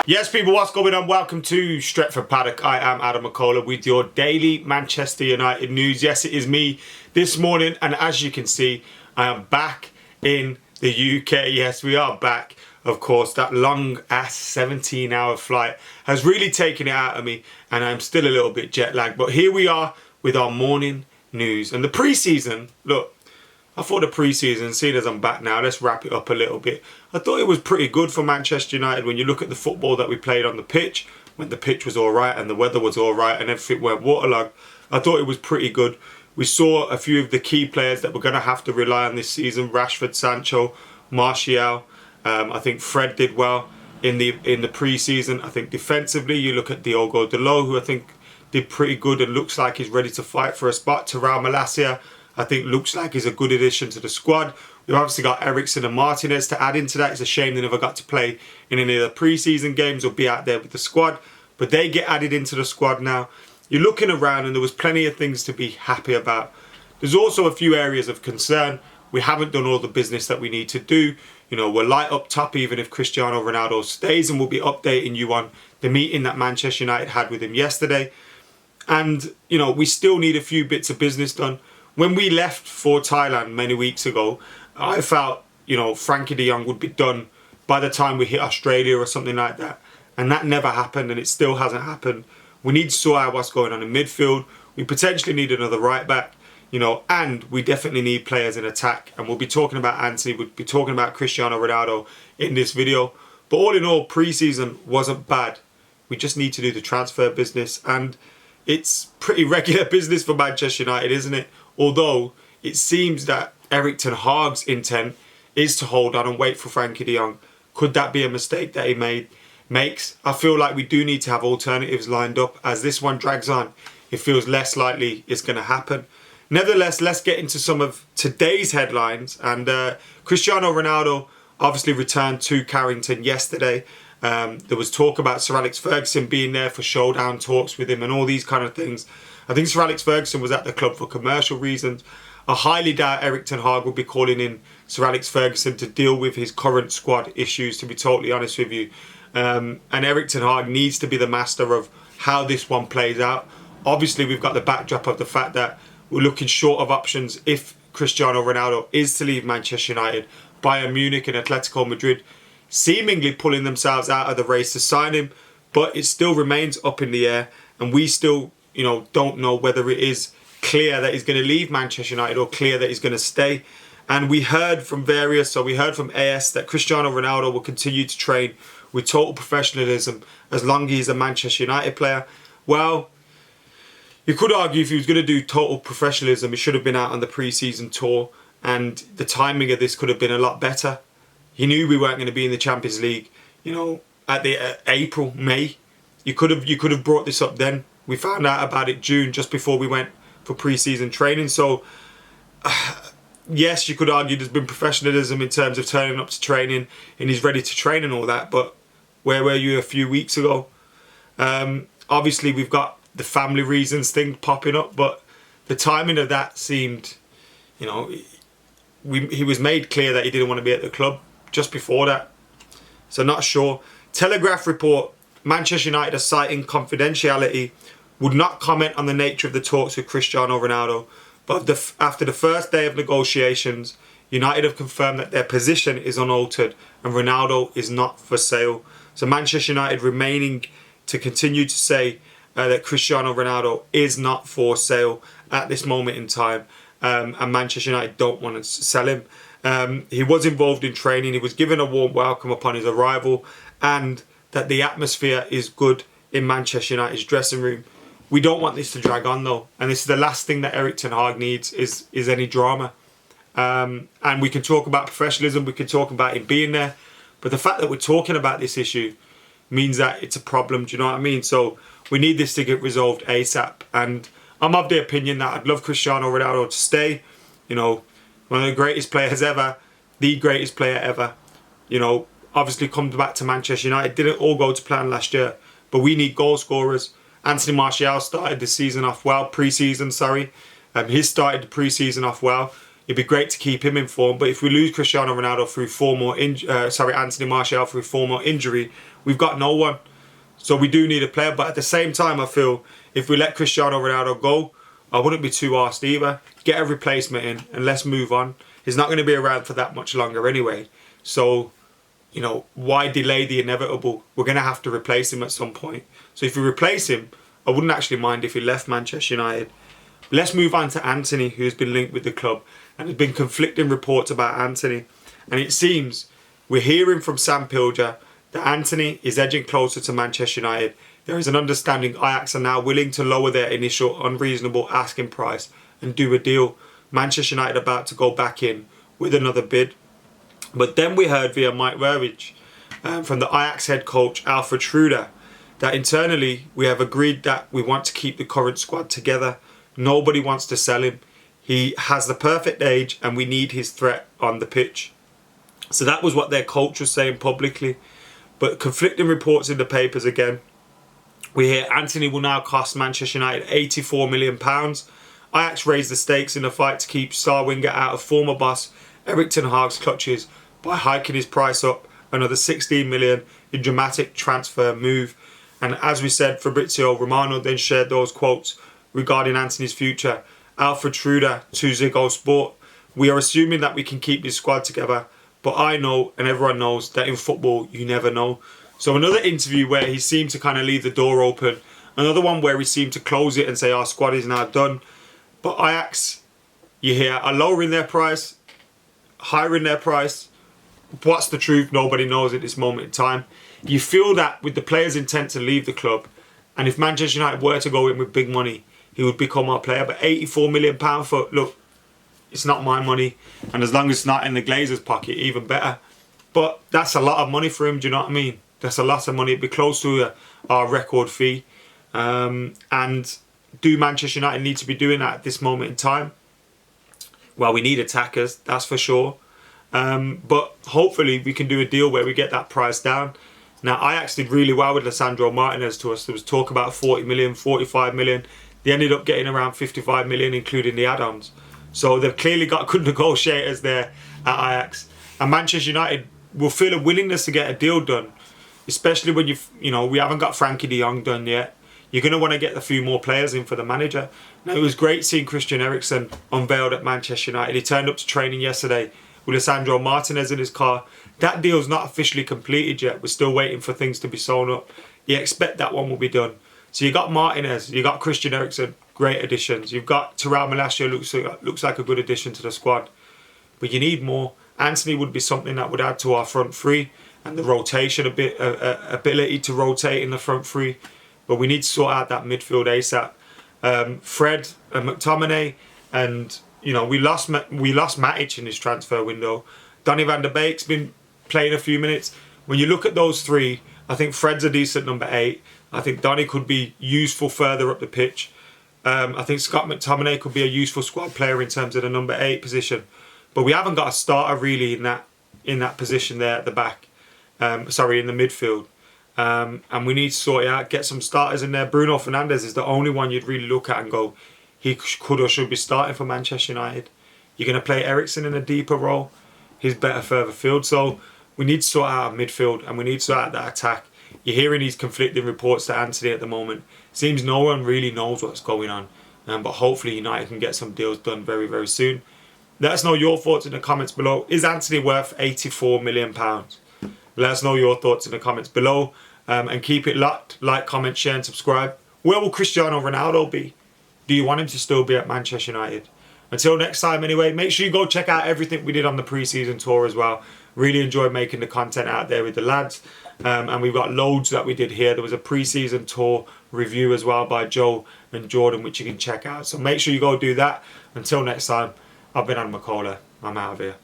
Yes, people, what's going on? Welcome to Stretford Paddock. I am Adam McCullough with your daily Manchester United news. Yes, it is me this morning, and as you can see, I am back in the UK. Yes, we are back. Of course, that long-ass 17-hour flight has really taken it out of me, and I'm still a little bit jet-lagged. But here we are with our morning news. And the pre-season, look, I thought the pre-season, seeing as I'm back now, let's wrap it up a little bit. I thought it was pretty good for Manchester United when you look at the football that we played on the pitch, when the pitch was all right and the weather was all right and everything went waterlogged. I thought it was pretty good. We saw a few of the key players that we're going to have to rely on this season: Rashford, Sancho, Martial. I think Fred did well in the pre-season. I think defensively, you look at Diogo Dalot, who I think did pretty good and looks like he's ready to fight for a spot. Terrell Malacia, I think, looks like he's a good addition to the squad. We've obviously got Eriksen and Martinez to add into that. It's a shame they never got to play in any of the pre-season games or be out there with the squad, but they get added into the squad now. You're looking around and there was plenty of things to be happy about. There's also a few areas of concern. We haven't done all the business that we need to do. You know, we're light up top even if Cristiano Ronaldo stays, and we'll be updating you on the meeting that Manchester United had with him yesterday. And, you know, we still need a few bits of business done. When we left for Thailand many weeks ago, I felt, you know, Frankie de Jong would be done by the time we hit Australia or something like that. And that never happened, and it still hasn't happened. We need to sort out what's going on in midfield. We potentially need another right back, you know, and we definitely need players in attack. And we'll be talking about Antony, we'll be talking about Cristiano Ronaldo in this video. But all in all, pre-season wasn't bad. We just need to do the transfer business, and it's pretty regular business for Manchester United, isn't it? Although it seems that Erik ten Hag's intent is to hold on and wait for Frankie de Jong. Could that be a mistake that he makes? I feel like we do need to have alternatives lined up. As this one drags on, it feels less likely it's going to happen. Nevertheless, let's get into some of today's headlines. And Cristiano Ronaldo obviously returned to Carrington yesterday. There was talk about Sir Alex Ferguson being there for showdown talks with him and all these kind of things. I think Sir Alex Ferguson was at the club for commercial reasons. I highly doubt Erik ten Hag will be calling in Sir Alex Ferguson to deal with his current squad issues, to be totally honest with you. And Erik ten Hag needs to be the master of how this one plays out. Obviously, we've got the backdrop of the fact that we're looking short of options if Cristiano Ronaldo is to leave Manchester United. Bayern Munich and Atletico Madrid seemingly pulling themselves out of the race to sign him, but it still remains up in the air, and we still, you know, don't know whether it is clear that he's going to leave Manchester United or clear that he's going to stay. And we heard from AS that Cristiano Ronaldo will continue to train with total professionalism as long as he's a Manchester United player. Well, you could argue if he was going to do total professionalism, he should have been out on the pre-season tour, and the timing of this could have been a lot better. He knew we weren't going to be in the Champions League, you know, at the April, May. You could have brought this up then. We found out about it June, just before we went for pre-season training. So, yes, you could argue there's been professionalism in terms of turning up to training and he's ready to train and all that. But where were you a few weeks ago? Obviously, we've got the family reasons thing popping up, but the timing of that seemed, you know, he was made clear that he didn't want to be at the club just before that. So not sure. Telegraph report, Manchester United are citing confidentiality, would not comment on the nature of the talks with Cristiano Ronaldo. But after the first day of negotiations, United have confirmed that their position is unaltered and Ronaldo is not for sale. So Manchester United remaining to continue to say that Cristiano Ronaldo is not for sale at this moment in time. And Manchester United don't want to sell him. He was involved in training. He was given a warm welcome upon his arrival, and that the atmosphere is good in Manchester United's dressing room. We don't want this to drag on though, and this is the last thing that Erik ten Hag needs is any drama. And we can talk about professionalism, we can talk about him being there, but the fact that we're talking about this issue means that it's a problem. Do you know what I mean? So we need this to get resolved ASAP. And I'm of the opinion that I'd love Cristiano Ronaldo to stay. You know, one of the greatest players ever, the greatest player ever. You know, obviously comes back to Manchester United. Didn't all go to plan last year, but we need goal scorers. Antony Martial started the season off well, pre-season, sorry. He started the pre-season off well. It'd be great to keep him in form, but if we lose Cristiano Ronaldo through Anthony Martial through form or injury, we've got no one. So we do need a player, but at the same time, I feel if we let Cristiano Ronaldo go, I wouldn't be too arsed either. Get a replacement in and let's move on. He's not going to be around for that much longer anyway. So, you know, why delay the inevitable? We're going to have to replace him at some point. So if we replace him, I wouldn't actually mind if he left Manchester United. Let's move on to Antony, who's been linked with the club. And there's been conflicting reports about Antony. And it seems we're hearing from Sam Pilger that Antony is edging closer to Manchester United. There is an understanding Ajax are now willing to lower their initial unreasonable asking price and do a deal. Manchester United about to go back in with another bid. But then we heard via Mike Verwich from the Ajax head coach Alfred Schroeder that internally we have agreed that we want to keep the current squad together. Nobody wants to sell him. He has the perfect age and we need his threat on the pitch. So that was what their coach was saying publicly. But conflicting reports in the papers again. We hear Antony will now cost Manchester United £84 million. Ajax raised the stakes in the fight to keep star winger out of former boss Erik ten Hag's clutches by hiking his price up another 16 million in dramatic transfer move. And as we said, Fabrizio Romano then shared those quotes regarding Antony's future. Alfred Schroeder to Ziggo Sport. We are assuming that we can keep this squad together, but I know and everyone knows that in football you never know. So another interview where he seemed to kind of leave the door open. Another one where he seemed to close it and say our squad is now done. But Ajax, you hear, are lowering their price, hiring their price. What's the truth? Nobody knows at this moment in time. You feel that with the player's intent to leave the club, and if Manchester United were to go in with big money, he would become our player. But £84 million for, look, it's not my money. And as long as it's not in the Glazers' pocket, even better. But that's a lot of money for him, do you know what I mean? That's a lot of money. It'd be close to our record fee. And do Manchester United need to be doing that at this moment in time? Well, we need attackers, that's for sure. But hopefully we can do a deal where we get that price down. Now, Ajax did really well with Lisandro Martinez to us. There was talk about 40 million, 45 million. They ended up getting around 55 million, including the add-ons. So they've clearly got good negotiators there at Ajax. And Manchester United will feel a willingness to get a deal done, especially when we haven't got Frankie de Jong done yet. You're going to want to get a few more players in for the manager. Now, it was great seeing Christian Eriksen unveiled at Manchester United. He turned up to training yesterday with Lisandro Martinez in his car. That deal's not officially completed yet. We're still waiting for things to be sewn up. You expect that one will be done. So you got Martinez, you got Christian Eriksen, great additions. You've got Terrell Malacia, looks like a good addition to the squad. But you need more. Antony would be something that would add to our front three and the rotation, ability to rotate in the front three. But we need to sort out that midfield ASAP. Fred and McTominay, and we lost Matic in this transfer window. Donny van der Beek's been playing a few minutes. When you look at those three, I think Fred's a decent number 8. I think Donny could be useful further up the pitch. I think Scott McTominay could be a useful squad player in terms of the number 8 position. But we haven't got a starter really in that position there at the back. In the midfield. And we need to sort it out, get some starters in there. Bruno Fernandes is the only one you'd really look at and go, he could or should be starting for Manchester United. You're going to play Eriksen in a deeper role. He's better further field. So we need to sort out our midfield and we need to sort out that attack. You're hearing these conflicting reports to Antony at the moment. Seems no one really knows what's going on. But hopefully United can get some deals done very, very soon. Let us know your thoughts in the comments below. Is Antony worth £84 million? Let us know your thoughts in the comments below. And keep it locked. Like, comment, share and subscribe. Where will Cristiano Ronaldo be? Do you want him to still be at Manchester United? Until next time anyway, make sure you go check out everything we did on the pre-season tour as well. Really enjoyed making the content out there with the lads. And we've got loads that we did here. There was a pre-season tour review as well by Joe and Jordan, which you can check out. So make sure you go do that. Until next time, I've been Adam McCullough. I'm out of here.